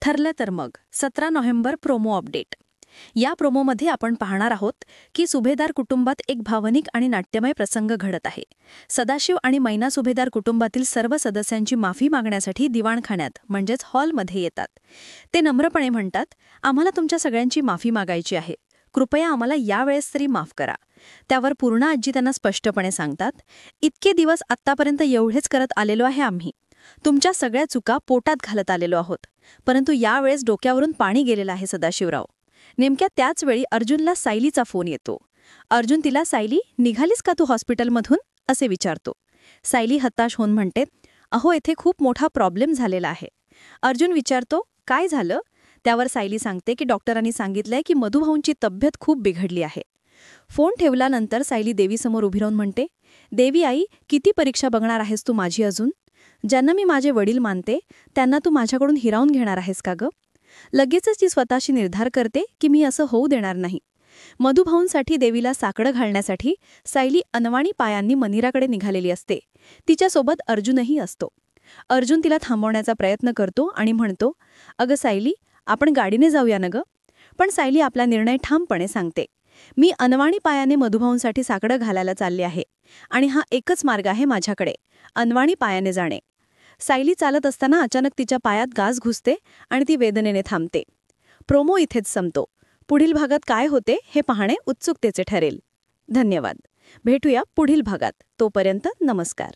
ठरलं तर मग 17 नोव्हेंबर प्रोमो अपडेट. या प्रोमोमध्ये आपण पाहणार आहोत की सुभेदार कुटुंबात एक भावनिक आणि नाट्यमय प्रसंग घडत आहे. सदाशिव आणि मैना सुभेदार कुटुंबातील सर्व सदस्यांची माफी मागण्यासाठी दिवाणखान्यात म्हणजेच हॉलमध्ये येतात. ते नम्रपणे म्हणतात, आम्हाला तुमच्या सगळ्यांची माफी मागायची आहे, कृपया आम्हाला यावेळेस तरी माफ करा. त्यावर पूर्णा आजी त्यांना स्पष्टपणे सांगतात, इतके दिवस आत्तापर्यंत एवढेच करत आलेलो आहे आम्ही. तुमच्या सगळ्या चुका पोटात घालत आलेलो आहोत, परंतु यावेळेस डोक्यावरून पाणी गेलेलं आहे सदाशिवराव. नेमक्या त्याच वेळी अर्जुनला सायलीचा फोन येतो. अर्जुन तिला, सायली निघालीस का तू हॉस्पिटलमधून, असे विचारतो. सायली हताश होऊन म्हणते, अहो येथे खूप मोठा प्रॉब्लेम झालेला आहे. अर्जुन विचारतो, काय झालं? त्यावर सायली सांगते की डॉक्टरांनी सांगितलंय की मधुभाऊंची तब्येत खूप बिघडली आहे. फोन ठेवल्यानंतर सायली देवीसमोर उभी राहून म्हणते, देवी आई, किती परीक्षा बघणार आहेस तू माझी अजून? ज्यांना मी माझे वडील मानते त्यांना तू माझ्याकडून हिरावून घेणार आहेस का ग? लगेचच ती स्वतःशी निर्धार करते की मी असं होऊ देणार नाही. मधुभाऊंसाठी देवीला साकडं घालण्यासाठी सायली अनवाणी पायांनी मंदिराकडे निघालेली असते. तिच्यासोबत अर्जुनही असतो. अर्जुन तिला थांबवण्याचा प्रयत्न करतो आणि म्हणतो, अगं सायली, आपण गाडीने जाऊया ना ग? पण सायली आपला निर्णय ठामपणे सांगते, मी अनवाणी पायाने मधुभाऊंसाठी साकडं घालायला चालले आहे आणि हा एकच मार्ग आहे माझ्याकडे, अनवाणी पायाने जाणे. सायली चालत असताना अचानक तिच्या पायात गाज घुसते आणि ती वेदनेने थांबते. प्रोमो इथेच संपतो. पुढील भागात काय होते हे पाहणे उत्सुकतेचे ठरेल. धन्यवाद. भेटूया पुढील भागात. तोपर्यंत नमस्कार.